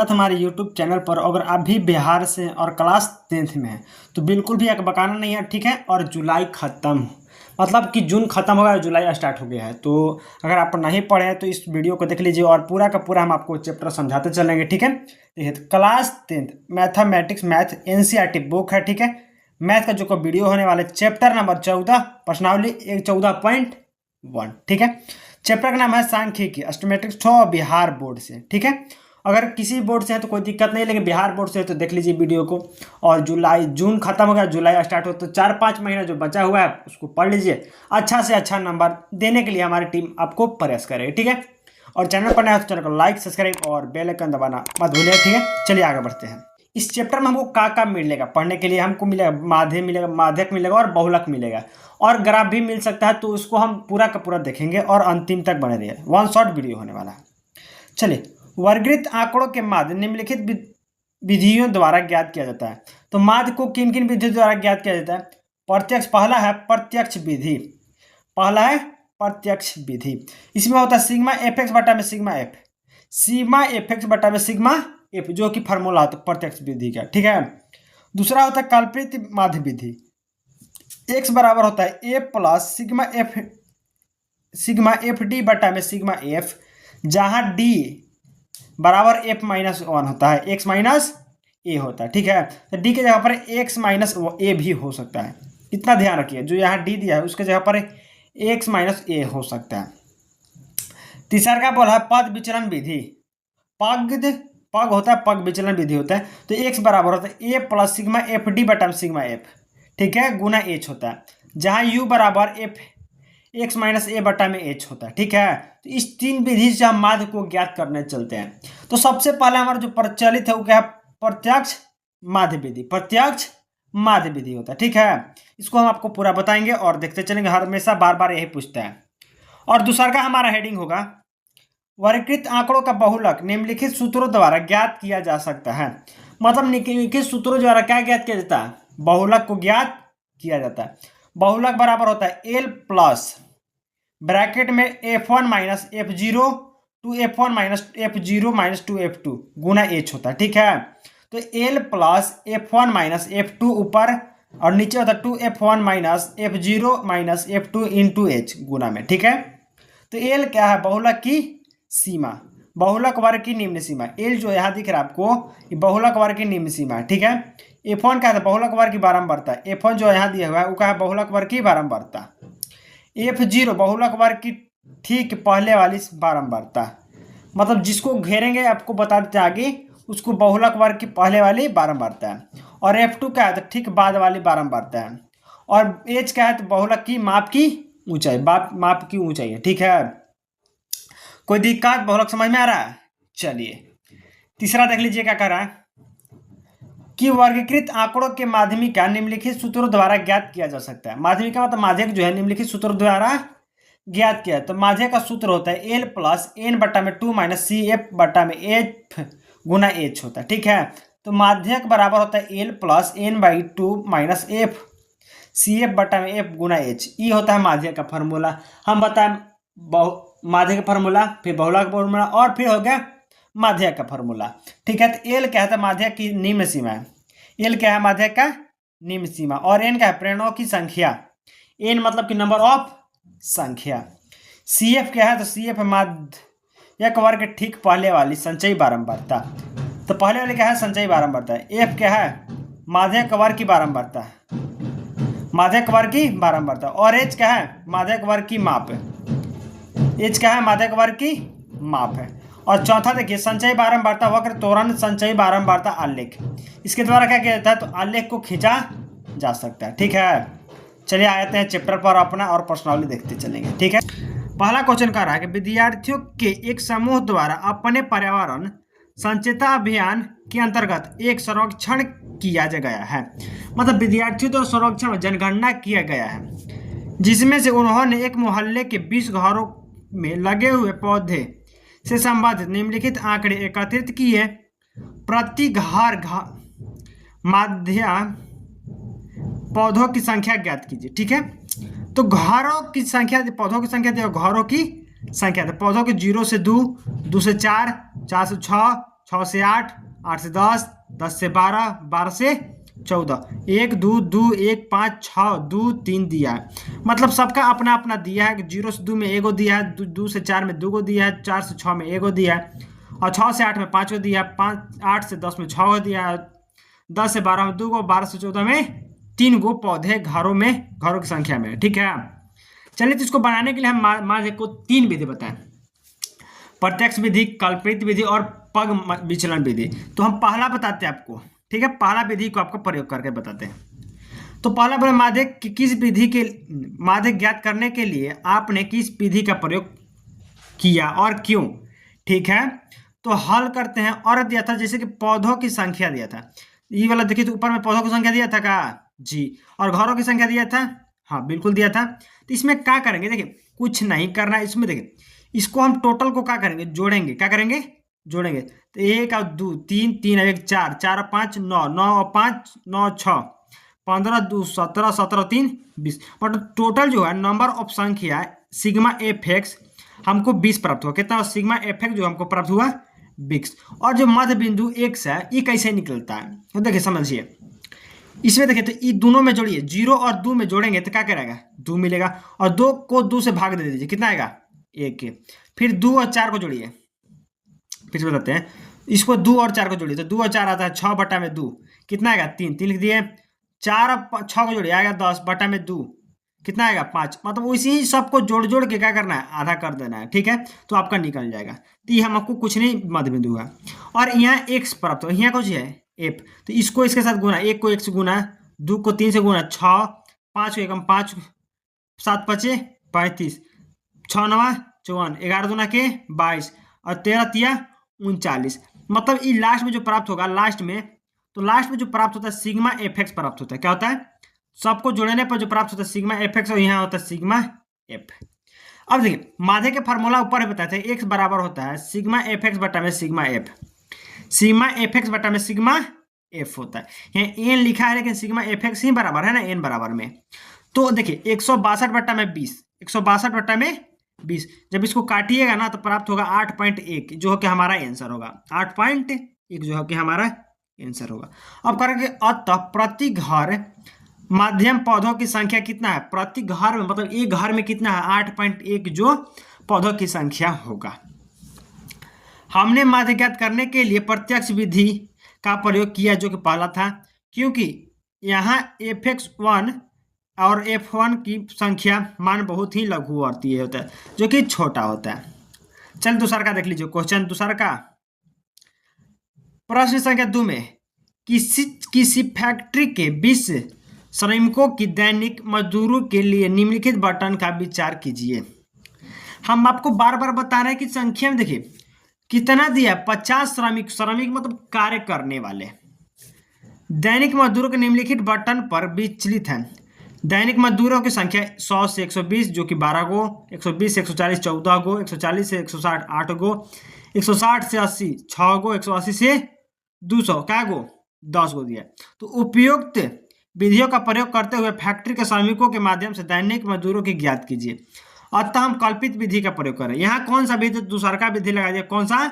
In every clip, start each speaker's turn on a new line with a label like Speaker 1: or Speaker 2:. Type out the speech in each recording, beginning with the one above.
Speaker 1: स्वागत हमारे YouTube channel पर। अगर आप भी बिहार से और क्लास 10th में हैं तो बिल्कुल भी अकबकाना नहीं है, ठीक है। और जुलाई ख़त्म, मतलब कि जून ख़त्म हो गया, जुलाई स्टार्ट हो गया है। तो अगर आप नहीं पढ़े हैं तो इस वीडियो को देख लीजिए और पूरा का पूरा हम आपको चैप्टर समझाते चलेंगे, ठीक है। देखिए, तो class 10th mathematics math NCERT book है, ठीक है। मैथ का जो वीडियो होने वाला है चैप्टर नंबर 14 प्रश्नावली 14.1, ठीक है। चैप्टर का नाम है सांख्यिकी एस्टिमेटिक्स ठो बिहार बोर्ड से, ठीक है। अगर किसी बोर्ड से है तो कोई दिक्कत नहीं, लेकिन बिहार बोर्ड से है तो देख लीजिए वीडियो को। और जून खत्म हो गया, जुलाई स्टार्ट हो, तो 4-5 महीना जो बचा हुआ है उसको पढ़ लीजिए। अच्छा से अच्छा नंबर देने के लिए हमारी टीम आपको प्रयास करेगी, ठीक है। और चैनल पर नया तो चैनल को लाइक सब्सक्राइब और बेल आइकन दबाना मत भूलिए, ठीक है। चलिए आगे बढ़ते हैं। इस चैप्टर में हमको का मिलेगा पढ़ने के लिए, हमको मिलेगा माध्यक मिलेगा, माध्यक मिलेगा और बहुलक मिलेगा और ग्राफ भी मिल सकता है। तो उसको हम पूरा का पूरा देखेंगे और अंतिम तक बने रहिए, वन शॉट वीडियो होने वाला है। चलिए, वर्गीकृत आंकड़ों के माध्य निम्नलिखित विधियों द्वारा ज्ञात किया जाता है। तो माध्य को किन किन विधियों द्वारा ज्ञात किया जाता है? प्रत्यक्ष, पहला है प्रत्यक्ष विधि, पहला है प्रत्यक्ष विधि। इसमें होता है सिग्मा fx बटा में सिग्मा f, सिग्मा fx बटा में सिग्मा f, जो कि फार्मूला होता है प्रत्यक्ष विधि का, ठीक है। दूसरा होता है कल्पित माध्य विधि, x बराबर होता है a plus sigma F D बटा में सिग्मा f, जहां d बराबर f माइनस 1 होता है, x माइनस ए होता है, ठीक है। तो d के जगह पर x माइनस ए भी हो सकता है, इतना ध्यान रखिए। जो यहाँ d दिया है उसके जगह पर x माइनस ए हो सकता है। तीसरा का बोला है पद विचलन विधि, पग होता है, पग विचलन विधि होता है। तो x बराबर होता है a plus sigma F D बटा में सिग्मा f, ठीक है, गुना h होता है, जहाँ u बराबर x माइनस ए बटा में h होता है, ठीक है। तो इस तीन विधि से हम माध्य को ज्ञात करने चलते हैं। तो सबसे पहले हमारा जो प्रचलित है वो क्या है? प्रत्यक्ष माध्य विधि, प्रत्यक्ष माध्य विधि होता है, ठीक है। इसको हम आपको पूरा बताएंगे और देखते चलेंगे, हमेशा बार बार यही पूछता है। और दूसरा का हमारा हेडिंग होगा वर्गीकृत आंकड़ों का बहुलक निम्नलिखित सूत्रों द्वारा ज्ञात किया जा सकता है। मतलब निम्नलिखित सूत्रों द्वारा क्या ज्ञात किया जाता है? बहुलक को ज्ञात किया जाता है। बहुलक बराबर होता है एल प्लस ब्रैकेट में f1 minus f0 two f1 minus f0 minus 2f2 गुना h होता है, ठीक है। तो l plus f1 minus f2 ऊपर और नीचे होता है 2f1 minus f0 minus f2 into h गुना में, ठीक है। तो l क्या है? बहुलक की सीमा, बहुलक वर्ग की निम्न सीमा। l जो यहाँ दिख रहा है आपको, ये बहुलक वर्ग की निम्न सीमा है, ठीक है। f1 क्या है? बहुलक वर्ग की बारंबारता। f1 जो यहाँ दिया हुआ है वो क्या है? बहुलक वर्ग की बारंबारता। f0 बहुलक वर्ग की ठीक पहले वाली बारंबारता, मतलब जिसको घेरेंगे आपको बता देते हैं आगे, उसको बहुलक वर्ग की पहले वाली बारंबारता है। और f2 क्या है? तो ठीक बाद वाली बारंबारता है। और h क्या है? तो बहुलक की माप की ऊंचाई, माप की ऊंचाई है, ठीक है। कोई दिक्कत? बहुलक समझ में आ रहा है? चलिए तीसरा देख लीजिए क्या कह रहा है कि वर्गीकृत आंकड़ों के माध्यमिका निम्नलिखित सूत्रों द्वारा ज्ञात किया जा सकता है। माध्यमिका मतलब माध्यक जो है निम्नलिखित सूत्रों द्वारा ज्ञात किया है। तो माध्यक का सूत्र होता है एल प्लस एन बटा में 2 माइनस सी एफ बटा में एफ गुना एच होता है, ठीक है। तो माध्यक बराबर होता है L plus N by 2 minus F C F बटा में एफ गुना एच, ये होता है माध्यक का फॉर्मूला। हम बताएं माध्यक का फॉर्मूला, फिर बहुलक का फॉर्मूला और फिर हो गया माध्यक का फॉर्मूला, ठीक है। तो एल क्या है? माध्यक की निम्न सीमा है। एल क्या है? माध्यक का निम्न सीमा। और एन क्या है? प्रेरणों की संख्या। एन मतलब कि नंबर ऑफ संख्या। सी एफ क्या है? तो सी एफ है माध्यक वर्ग के ठीक पहले वाली संचयी बारंबारता। तो पहले वाली क्या है? संचयी बारंबारता। एफ क्या है? माध्यक वर्ग की बारंबारता, माध्यक वर्ग की बारंबारता। और एच क्या है? माध्यक वर्ग की माप। एच क्या है? माध्यक वर्ग की माप है। और चौथा देखिए संचयी बारंबारता वक्र त्वरण संचयी बारंबारता आलेख। इसके द्वारा क्या किया जाता है? तो आलेख को खींचा जा सकता है, ठीक है। चलिए आते हैं चैप्टर पर अपना और प्रश्नावली देखते चलेंगे, ठीक है। पहला क्वेश्चन कह रहा है कि विद्यार्थियों के एक समूह द्वारा अपने पर्यावरण संचेता अभियान के अंतर्गत एक सर्वेक्षण किया गया है। मतलब विद्यार्थियों द्वारा सर्वेक्षण जनगणना किया गया है, जिसमें से उन्होंने एक मोहल्ले के 20 घरों में लगे हुए पौधे से संबंधित निम्नलिखित आंकड़े एकत्रित किए। प्रति घर माध्य पौधों की संख्या ज्ञात कीजिए, ठीक है। तो घरों की संख्या, पौधों की संख्या दे, घरों की संख्या दे। पौधों के 0 से 2, 2 से 4, 4 से 6, 6 से 8, 8 से 10, 10 से 12, 12 से 14, 1 2 2 1 5 6 2 3 दिया है। मतलब सबका अपना अपना दिया है। 0 से 2 में एगो दिया है, 2 से 4 में 2 गो दिया है, 4 से 6 में एगो दिया है, और 6 से 8 में 5 गो दिया है, 8 से 10 में 6 गो दिया है, 10 से 12 में 2 गो, 12 से 14 में 3 गो पौधे घरों की संख्या में। ठीक है, चलिए तो इसको बनाने के लिए हम माध्य को 3 विधि बताएं, प्रत्यक्ष विधि, कल्पित विधि और पग विचलन विधि। तो हम पहला बताते हैं आपको, ठीक है, पहला विधि को आपको प्रयोग करके बताते हैं। तो पहला बोले माध्य किस विधि के माध्य ज्ञात करने के लिए आपने किस विधि का प्रयोग किया और क्यों। ठीक है, तो हल करते हैं। और दिया था जैसे कि पौधों की संख्या दिया था, ये वाला देखिए, तो ऊपर में पौधों की संख्या दिया था का जी, और घरों की संख्या दिया था, हाँ बिल्कुल दिया था। तो इसमें क्या करेंगे, देखिए कुछ नहीं करना इसमें, देखिए इसको हम टोटल को क्या करेंगे, जोड़ेंगे। क्या करेंगे, जोड़ेंगे। तो 1 और 2 3, 3 और 1 4, 4 और 5 9, 9 और 5 9 6, 15 2 17, 17 3 20, मतलब टोटल जो है नंबर ऑफ संख्या सिग्मा एफ एक्स हमको 20 प्राप्त हुआ। कितना सिग्मा एफ एक्स जो हमको प्राप्त हुआ 20। और जो मध्य बिंदु x है ये कैसे निकलता है, तो देखिए समझिए, इसमें देखिए तो ये दोनों में जोड़िए, 0 और 2 में जोड़ेंगे तो क्या करेगा 2 मिलेगा, और 2 को 2 से भाग दे दीजिए, कितना आएगा 1। फिर 2 और 4 को जोड़िए, फिर से बताते हैं, इसको 2 और 4 को जोड़िए तो 2 और 4 आता है 6 बटा में 2, कितना आएगा 3, 3 लिख दिए। 4 और 6 को जोड़िए आएगा 10 बटा में 2, कितना आएगा 5। मतलब उसी सबको जोड़ जोड़ के क्या करना है, आधा कर देना है। ठीक है, तो आपका निकल जाएगा। तो ये हमको कुछ नहीं मध्य बिंदु है। और यहाँ x प्राप्त हो, यहाँ कुछ है f, तो इसको इसके साथ गुना, 1 को 1 से गुना, 2 को 3 से गुना, 6, 5 को 1 5, 7 5 35, 6 9 54, 11 दूना के 22, और 13 तिया 39। मतलब ये लास्ट में जो प्राप्त होगा, लास्ट में जो प्राप्त होता है सिग्मा एफ एक्स प्राप्त होता है। क्या होता है, सबको जोड़ने पर जो प्राप्त होता है सिग्मा एफ एक्स, और यहाँ होता है सिग्मा एफ। अब देखिए माध्य के फार्मूला ऊपर बताते हैं, x बराबर होता है सिग्मा एफ एक्स बटा में sigma F, sigma F x बटा में सिग्मा एफ होता है। यहाँ n लिखा है लेकिन सिग्मा एफ एक्स ही बराबर है ना n बराबर में। तो देखिए 162 बटा में 20, 162 बटा में 20, जब इसको काटिएगा ना तो प्राप्त होगा 8.1, जो कि हमारा आंसर होगा 8.1, जो कि हमारा आंसर होगा। अब करेंगे अतः प्रति घर माध्यम पौधों की संख्या कितना है, प्रति घर में मतलब एक घर में कितना है 8.1 जो पौधों की संख्या होगा। हमने माध्य ज्ञात करने के लिए प्रत्यक्ष विधि का प्रयोग किया जो कि पहला था, क्योंकि यहाँ f(x1) और f1 की संख्या मान बहुत ही लघुवर्तीय होता है, जो कि छोटा होता है। चल दूसरा का देख लीजिए, क्वेश्चन दूसरा का, प्रश्न संख्या 2 में किसी फैक्ट्री के 20 श्रमिकों की दैनिक मजदूरों के लिए निम्नलिखित बटन का विचार कीजिए। हम आपको बार बार बता रहे हैं कि संख्या में देखिए कितना दिया, 50 श्रमिक, श्रमिक मतलब कार्य करने वाले, दैनिक मजदूरों के निम्नलिखित बटन पर विचलित हैं। दैनिक मजदूरों की संख्या 100 से 120 जो कि 12 गो, 120 से 140 14 गो, 140 से 160 8 गो, 160 से 80 6 गो, 180 से 200 क्या गो 10 गो दिया। तो उपयुक्त विधियों का प्रयोग करते हुए फैक्ट्री के श्रमिकों के माध्यम से दैनिक मजदूरों की ज्ञात कीजिए। अतः हम कल्पित विधि का प्रयोग करें। यहाँ कौन सा विधि, दूसरा का विधि लगा दिया, कौन सा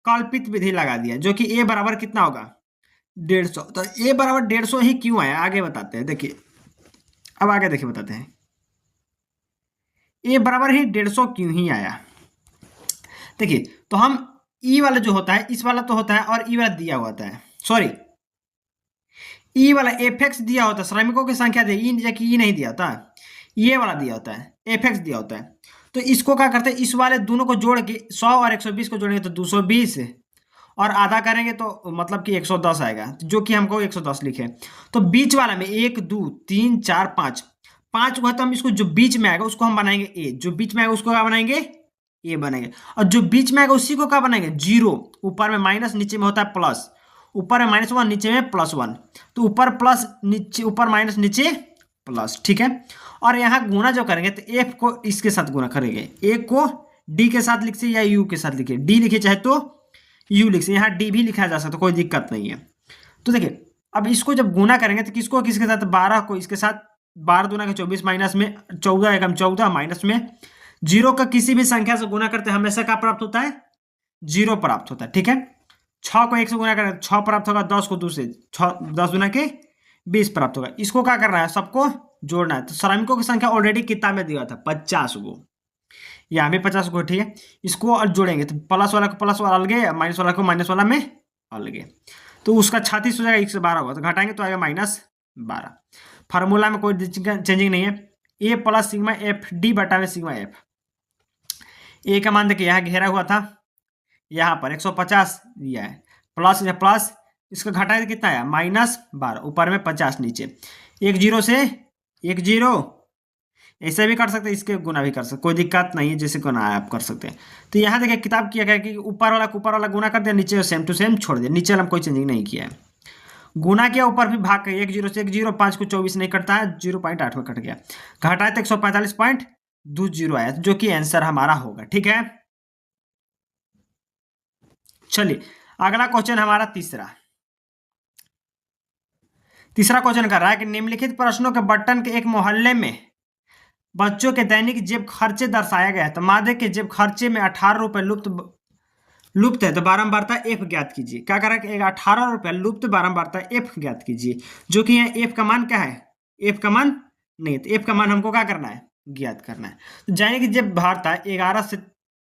Speaker 1: कल्पित विधि लगा दिया, जो कि a बराबर कितना होगा 150। तो a बराबर 150 ही क्यों आया आगे बताते हैं। देखिए अब आगे देखिए बताते हैं a बराबर ही 150 क्यों ही आया। देखिए तो हम e वाला जो होता है इस वाला तो होता है और e वाला दिया होता है, सॉरी ई वाला एफ एक्स दिया होता है, श्रमिकों की संख्या दे ई नहीं दिया होता, ये वाला दिया होता है एफ एक्स दिया होता है। तो इसको क्या करते हैं, इस वाले दोनों को जोड़ के 100 और 120 को जोड़ेंगे तो 220 और आधा करेंगे तो मतलब कि 110 आएगा, जो कि हमको 110 लिखे। तो बीच वाला में 1 2 3 4 5 5 को है तो हम इसको जो बीच में आएगा उसको हम बनाएंगे ए, जो बीच में आएगा उसको क्या बनाएंगे ए बनेंगे, और जो बीच में आएगा उसी को क्या बनाएंगे 0, ऊपर में माइनस नीचे में होता है प्लस, ऊपर में -1 नीचे में +1, तो ऊपर प्लस नीचे ऊपर माइनस नीचे प्लस, ठीक है। और यहाँ गुना जो करेंगे तो एफ को इसके साथ गुना करेंगे, ए को डी के साथ लिख से या यू के साथ लिखिए, डी लिखिए चाहे तो यू लिख से, यहाँ डी भी लिखा जा सकता है कोई दिक्कत नहीं है। तो देखिए अब इसको जब गुना करेंगे तो किसको किसके साथ 12 को इसके साथ, 12 दूना के 24 माइनस में 14 एकम 14 माइनस में 0 का किसी भी संख्या से गुना करते हमेशा क्या प्राप्त होता है 0 प्राप्त होता है, ठीक है। 6 को 1 से गुना करें 6 प्राप्त होगा, 10 को 2 से 6, 10 गुना के 20 प्राप्त होगा। इसको क्या करना है, सबको जोड़ना है। तो श्रमिकों की संख्या ऑलरेडी किताब में दिया था 50 गो, यहाँ भी 50 गो, ठीक है। इसको और जोड़ेंगे तो प्लस वाला को प्लस वाला अलगे, माइनस वाला को माइनस वाला में अलगे, तो उसका 36 हो जाएगा, 1 से 12 होगा तो घटाएंगे तो आएगा -12। फार्मूला में कोई चेंजिंग नहीं है। ए प्लस सिग्मा एफ डी बटा में सिग्मा एफ। ए का मान देखिए यहाँ घेरा हुआ था, यहाँ पर 150 दिया है, प्लस या प्लस, इसका घटाए तो कितना है -12, ऊपर में 50, नीचे 1 0 से 1 0, ऐसे भी कर सकते हैं, इसके गुना भी कर सकते, कोई दिक्कत नहीं है, जैसे गुना है आप कर सकते हैं। तो यहाँ देखिए किताब किया गया कि ऊपर वाला गुना कर दिया, नीचे सेम टू सेम छोड़ दिया, नीचे वाला कोई चेंजिंग नहीं किया है। गुना किया, ऊपर भी भाग के 1 0 से 1 0, 5 को 24 नहीं कटता है, 0.8 में कट गया, घटाए तो 145.20 आया, जो कि आंसर हमारा होगा, ठीक है। चलिए अगला क्वेश्चन हमारा तीसरा क्वेश्चन कर रहा है कि निम्नलिखित प्रश्नों के बटन के एक मोहल्ले में बच्चों के दैनिक जेब खर्चे दर्शाया गया है। तो मादे के जेब खर्चे में 18 रुपए लुप्त है, तो बारंबारता एफ ज्ञात कीजिए। क्या करा कि 18 रुपए लुप्त, बारंबारता एफ ज्ञात कीजिए, जो कि यहाँ एफ का मान क्या है, एफ का मान नहीं, तो एफ का मान हमको क्या करना है, ज्ञात करना है। तो जाने की जेब भारता 11 से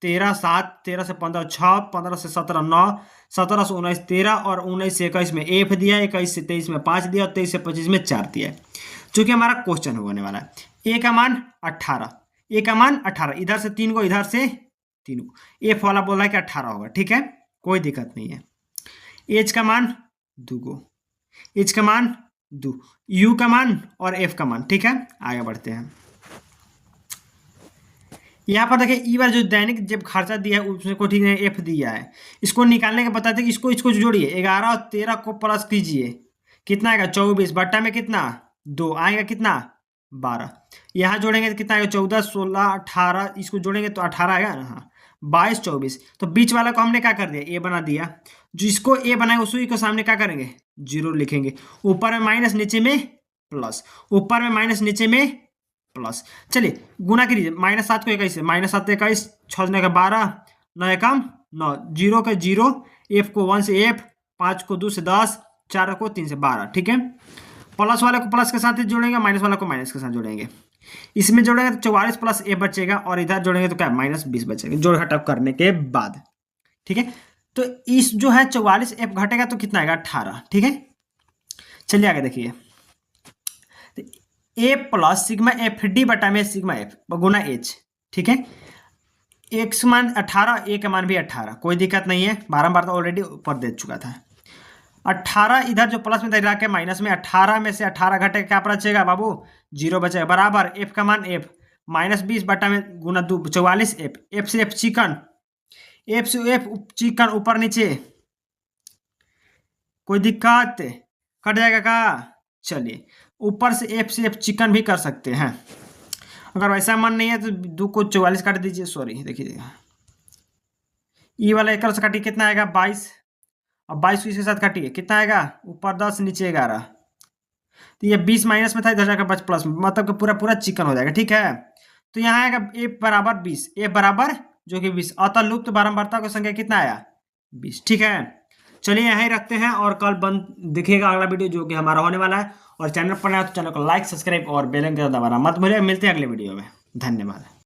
Speaker 1: 13 7, 13 से 15 6, 15 से 17 9, 17 से 19 13 और 19 से 21 में एफ दिया, 21 से 23 में 5 दिया और 23 से 25 में 4 दिया है, जो कि हमारा क्वेश्चन होने वाला है। ए का मान 18, ए का मान 18, इधर से 3 को, इधर से 3 को, एफ वाला बोला है कि 18 होगा, ठीक है, कोई दिक्कत नहीं है। एच का मान 2 को, एच का मान 2, यू का मान और एफ का मान, ठीक है। आगे बढ़ते हैं। यहाँ पर देखिए ई बार जो दैनिक जब खर्चा दिया है उसको ठीक है एफ दिया है, इसको निकालने के बताते कि इसको जोड़िए, 11 और 13 को प्लस कीजिए, कितना आएगा 24, बट्टा में कितना 2 आएगा, कितना 12, यहाँ जोड़ेंगे तो कितना आएगा 14 16 18, इसको जोड़ेंगे तो 18 आएगा ना, हाँ 22 24, तो बीच वाला को हमने क्या कर दिया, ए बना दिया, जिसको ए बनाए उसी को सामने क्या करेंगे 0 लिखेंगे, ऊपर में माइनस नीचे में प्लस, ऊपर में माइनस नीचे में प्लस। चलिए गुना कीजिए, -7 को 21 से, -7 21, 6 का 12, 9 एकम 9, 0 का 0, एफ को 1 से एफ, 5 को 2 से 10, 4 को 3 से 12, ठीक है। प्लस वाले को प्लस के साथ जोड़ेंगे, माइनस वाला को माइनस के साथ जोड़ेंगे, इसमें जोड़ेंगे तो 44 प्लस एफ बचेगा और इधर जोड़ेंगे तो क्या -20 बचेगा, जोड़ घटाव करने के बाद, ठीक है। तो इस जो है 44 एफ घटेगा तो कितना आएगा 18, ठीक है। चलिए आगे देखिए, ए प्लस सिग्मा एफ डी बटा में सिग्मा एफ गुना एच, ठीक है। एक्स मान 18, ए का मान भी 18, कोई दिक्कत नहीं है, बारंबार तो ऑलरेडी ऊपर दे चुका था। 18 इधर जो प्लस में दे रहा है माइनस में, 18 में से 18 घटे क्या बचेगा बाबू 0 बचेगा, बराबर एफ का मान एफ -20 बटा में गुना 2 44 एफ, एफ से एफ चिकन, एफ से एफ चिकन ऊपर नीचे, कोई दिक्कत, कट जाएगा का। चलिए ऊपर से एफ चिकन भी कर सकते हैं, अगर वैसा मन नहीं है तो 2 को 44 काट दीजिए, सॉरी देखिए ई वाला एक से काटिए, कितना आएगा 22, अब 22 इसके साथ काटिए, कितना आएगा ऊपर 10 नीचे 11, तो ये 20 माइनस में था, इधर जाकर बच प्लस, मतलब कि पूरा चिकन हो जाएगा, ठीक है। तो यहाँ आएगा ए बराबर 20, ए बराबर जो कि 20, अतः लुप्त बारंबारता की संख्या कितना आया 20, ठीक है। चलिए यहाँ ही रखते हैं और कल बंद दिखेगा अगला वीडियो जो कि हमारा होने वाला है, और चैनल पर नया तो चैनल को लाइक सब्सक्राइब और बेल आइकन दबाना मत भूलिए। मिलते हैं अगले वीडियो में, धन्यवाद।